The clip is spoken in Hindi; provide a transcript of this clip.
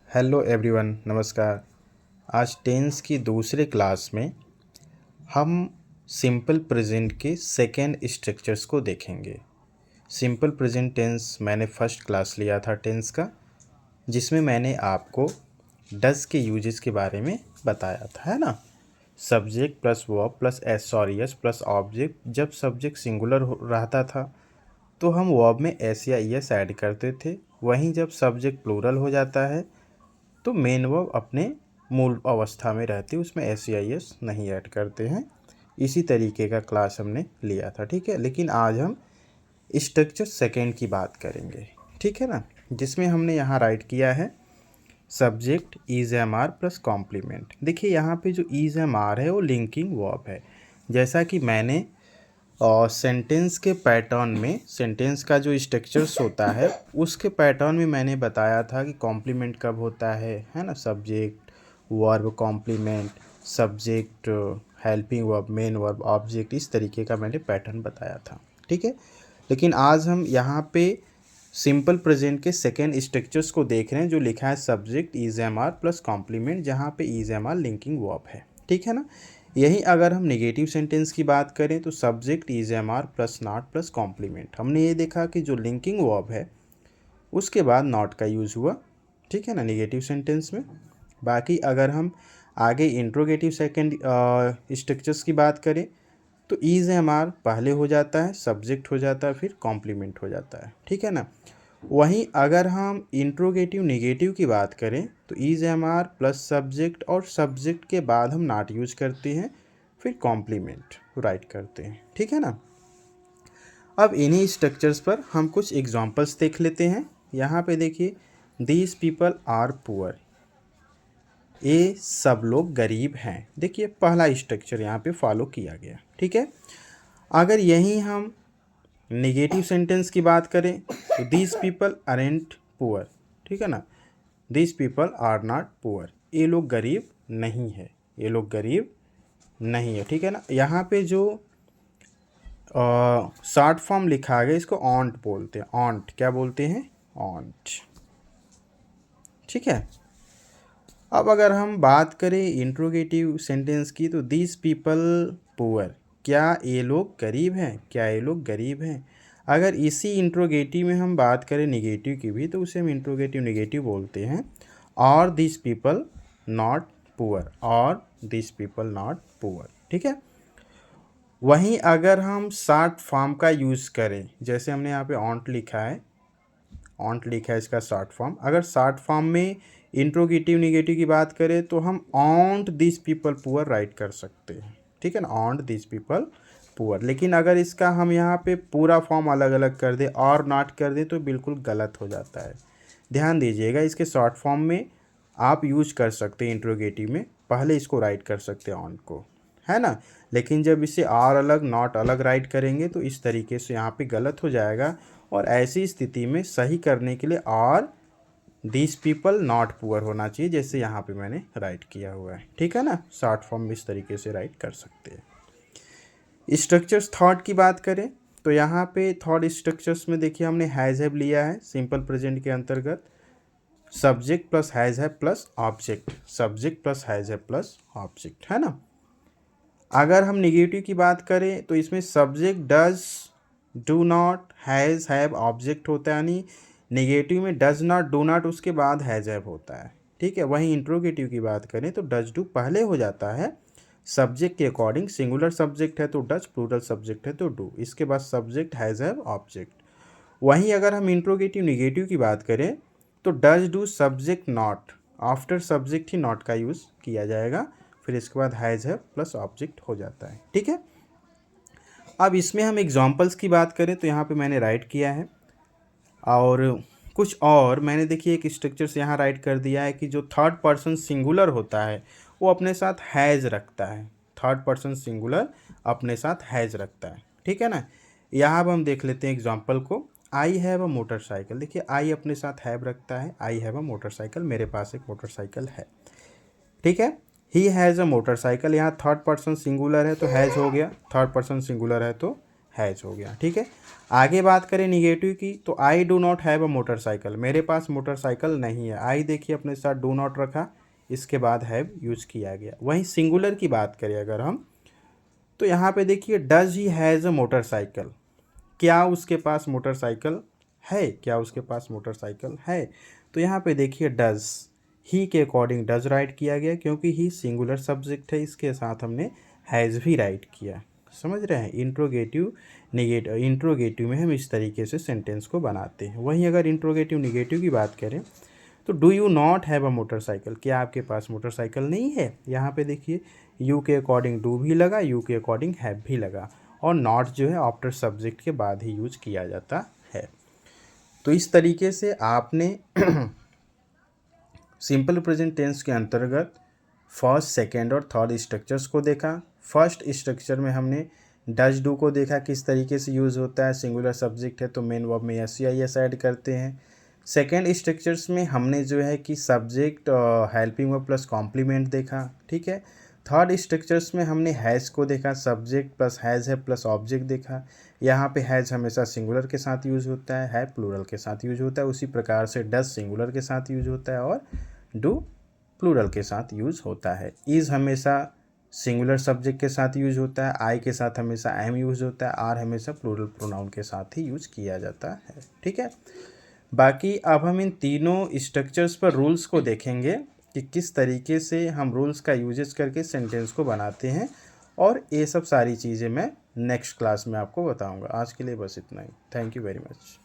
हेलो एवरीवन, नमस्कार। आज टेंस की दूसरे क्लास में हम सिंपल प्रेजेंट के सेकेंड स्ट्रक्चर्स को देखेंगे। सिंपल प्रेजेंट टेंस मैंने फर्स्ट क्लास लिया था टेंस का, जिसमें मैंने आपको डज के यूजेस के बारे में बताया था, है ना। Subject plus verb plus S plus object. जब सब्जेक्ट सिंगुलर रहता था तो हम वर्ब में एस या एस ऐड करते थे। वहीं जब सब्जेक्ट प्लूरल हो जाता है तो मेन वर्ब अपने मूल अवस्था में रहती है, उसमें एस या एस नहीं ऐड करते हैं। इसी तरीके का क्लास हमने लिया था, ठीक है। लेकिन आज हम स्ट्रक्चर सेकेंड की बात करेंगे, ठीक है ना, जिसमें हमने यहाँ राइट किया है subject is am are plus complement. देखिए यहाँ पे जो इज एम आर है वो लिंकिंग वर्ब है। जैसा कि मैंने और सेंटेंस के पैटर्न में, सेंटेंस का जो स्ट्रक्चर्स होता है उसके पैटर्न में मैंने बताया था कि कॉम्प्लीमेंट कब होता है ना। Subject verb complement, subject helping verb main verb object, इस तरीके का मैंने पैटर्न बताया था, ठीक है। लेकिन आज हम यहाँ पे सिंपल प्रेजेंट के सेकेंड स्ट्रक्चर्स को देख रहे हैं, जो लिखा है subject is am are plus complement, जहाँ पे is am are linking verb है, ठीक है ना। यही अगर हम नेगेटिव सेंटेंस की बात करें तो subject is am are plus not plus complement. हमने ये देखा कि जो लिंकिंग वर्ब है उसके बाद नॉट का यूज़ हुआ, ठीक है ना, नेगेटिव सेंटेंस में। बाकी अगर हम आगे इंट्रोगेटिव सेकेंड स्ट्रक्चर्स की बात करें तो इज एम आर पहले हो जाता है, सब्जेक्ट हो जाता है, फिर कॉम्प्लीमेंट हो जाता है, ठीक है ना। वहीं अगर हम इंट्रोगेटिव नेगेटिव की बात करें तो is am are plus subject, और सब्जेक्ट के बाद हम नॉट यूज करते हैं, फिर कॉम्प्लीमेंट राइट करते हैं, ठीक है ना। अब इन्हीं स्ट्रक्चर्स पर हम कुछ एग्जांपल्स देख लेते हैं। यहाँ पे देखिए, दीज पीपल आर पुअर, ये सब लोग गरीब हैं। देखिए पहला स्ट्रक्चर यहाँ पे फॉलो किया गया, ठीक है। अगर यहीं हम नेगेटिव सेंटेंस की बात करें तो दीज पीपल आरेंट पुअर, ठीक है ना, these people are not poor, ये लोग गरीब नहीं है, ये लोग गरीब नहीं है, ठीक है ना। यहाँ पे जो शॉर्ट फॉर्म लिखा गया इसको ऑन्ट बोलते हैं। ऑन्ट क्या बोलते हैं? ऑन्ट, ठीक है। अब अगर हम बात करें इंट्रोगेटिव सेंटेंस की तो दीज पीपल पुअर, क्या ये लोग गरीब हैं? क्या ये लोग गरीब हैं? अगर इसी इंट्रोगेटिव में हम बात करें निगेटिव की भी तो उसे हम इंट्रोगेटिव निगेटिव बोलते हैं। और दिस पीपल नॉट पुअर, और दिस पीपल नॉट पुअर, ठीक है। वहीं अगर हम शॉर्ट फॉर्म का यूज़ करें, जैसे हमने यहाँ पे ऑन्ट लिखा है, ऑन्ट लिखा है इसका शॉर्ट फॉर्म। अगर शॉर्ट फॉर्म में इंट्रोगेटिव निगेटिव की बात करें तो हम ऑन्ट दिस पीपल पुअर राइट कर सकते हैं, ठीक है ना, ऑन्ट दिस पीपल पुअर। लेकिन अगर इसका हम यहाँ पे पूरा फॉर्म अलग अलग कर दें और नॉट कर दें तो बिल्कुल गलत हो जाता है। ध्यान दीजिएगा, इसके शॉर्ट फॉर्म में आप यूज कर सकते हैं, इंट्रोगेटिव में पहले इसको राइट कर सकते हैं ऑन्ट को, है ना। लेकिन जब इसे और अलग नॉट अलग राइट करेंगे तो इस तरीके से यहाँ पे गलत हो जाएगा। और ऐसी स्थिति में सही करने के लिए और दिस पीपल नॉट पुअर होना चाहिए, जैसे यहाँ पे मैंने राइट किया हुआ है, ठीक है ना। शॉर्ट फॉर्म में इस तरीके से राइट कर सकते हैं। स्ट्रक्चर्स थॉट की बात करें तो यहाँ पे थॉट स्ट्रक्चर्स में देखिए हमने हैज़ हैव लिया है सिंपल प्रेजेंट के अंतर्गत। Subject plus has have plus object, subject plus has have plus object, है ना। अगर हम निगेटिव की बात करें तो इसमें subject does, do not, has have object होता है, यानी नेगेटिव में डज नॉट डू नॉट उसके बाद हैज़ हैव होता है, ठीक है। वहीं इंट्रोगेटिव की बात करें तो डज डू पहले हो जाता है सब्जेक्ट के अकॉर्डिंग। सिंगुलर सब्जेक्ट है तो डज, प्लूरल सब्जेक्ट है तो डू, इसके बाद सब्जेक्ट हैज़ हैव ऑब्जेक्ट। वहीं अगर हम इंट्रोगेटिव निगेटिव की बात करें तो does do subject not, after subject he not का यूज़ किया जाएगा, फिर इसके बाद हैज़ हैव प्लस ऑब्जेक्ट हो जाता है, ठीक है। अब इसमें हम एग्जांपल्स की बात करें तो यहाँ पे मैंने राइट किया है, और कुछ और मैंने देखिए एक स्ट्रक्चर से यहाँ राइट कर दिया है कि जो थर्ड पर्सन सिंगुलर होता है वो अपने साथ हैज़ रखता है। थर्ड पर्सन सिंगुलर अपने साथ हैज़ रखता है, ठीक है ना। यहाँ अब हम देख लेते हैं एग्जाम्पल को। आई हैव अ मोटरसाइकिल, देखिए आई अपने साथ हैव रखता है, आई हैव अ मोटरसाइकिल, मेरे पास एक मोटरसाइकिल है, ठीक है। ही हैज़ अ मोटरसाइकिल, यहाँ थर्ड पर्सन सिंगुलर है तो हैज़ हो गया, थर्ड पर्सन सिंगुलर है तो हैज़ हो गया। ठीक है, आगे बात करें निगेटिव की, तो I do not have a motorcycle, मेरे पास मोटरसाइकिल नहीं है। आई देखिए अपने साथ डू नॉट रखा, इसके बाद हैव यूज़ किया गया। वहीं सिंगुलर की बात करें अगर हम, तो यहाँ पे देखिए does he has a motorcycle, क्या उसके पास मोटरसाइकिल है, क्या उसके पास मोटरसाइकिल है। तो यहाँ पे देखिए डज, ही के अकॉर्डिंग डज राइट किया गया, क्योंकि ही सिंगुलर सब्जेक्ट है, इसके साथ हमने हैज़ भी राइट किया। समझ रहे हैं, इंट्रोगेटिव निगेटिव, इंट्रोगेटिव में हम इस तरीके से सेंटेंस को बनाते हैं। वहीं अगर इंट्रोगेटिव निगेटिव की बात करें, तो do you not have a motorcycle, क्या आपके पास मोटरसाइकिल नहीं है। यहाँ पे देखिए यू के अकॉर्डिंग डू भी लगा, यू के अकॉर्डिंग हैव भी लगा, और नॉट जो है आफ्टर सब्जेक्ट के बाद ही यूज किया जाता है। तो इस तरीके से आपने सिंपल प्रेजेंट टेंस के अंतर्गत फर्स्ट, सेकेंड और थर्ड स्ट्रक्चर्स को देखा। फर्स्ट स्ट्रक्चर में हमने डज डू को देखा किस तरीके से यूज़ होता है, सिंगुलर सब्जेक्ट है तो मेन वर्ब में एस या एस ऐड करते हैं। सेकेंड स्ट्रक्चर्स में हमने जो है कि subject helping verb plus complement देखा। ठीक है, थर्ड स्ट्रक्चर्स में हमने हैज़ को देखा, सब्जेक्ट प्लस हैज़ है प्लस ऑब्जेक्ट देखा। यहाँ पे हैज़ हमेशा सिंगुलर के साथ यूज़ होता है प्लूरल के साथ यूज होता है। उसी प्रकार से डज सिंगुलर के साथ यूज होता है और डू प्लूरल के साथ यूज होता है। इज़ हमेशा सिंगुलर सब्जेक्ट के साथ यूज होता है, आई के साथ हमेशा एम यूज होता है, आर हमेशा प्लूरल प्रोनाउन के साथ ही यूज किया जाता है। ठीक है, बाकी अब हम इन तीनों स्ट्रक्चर्स पर रूल्स को देखेंगे कि किस तरीके से हम रूल्स का यूजेस करके सेंटेंस को बनाते हैं, और ये सब सारी चीज़ें मैं नेक्स्ट क्लास में आपको बताऊंगा। आज के लिए बस इतना ही। Thank you very much.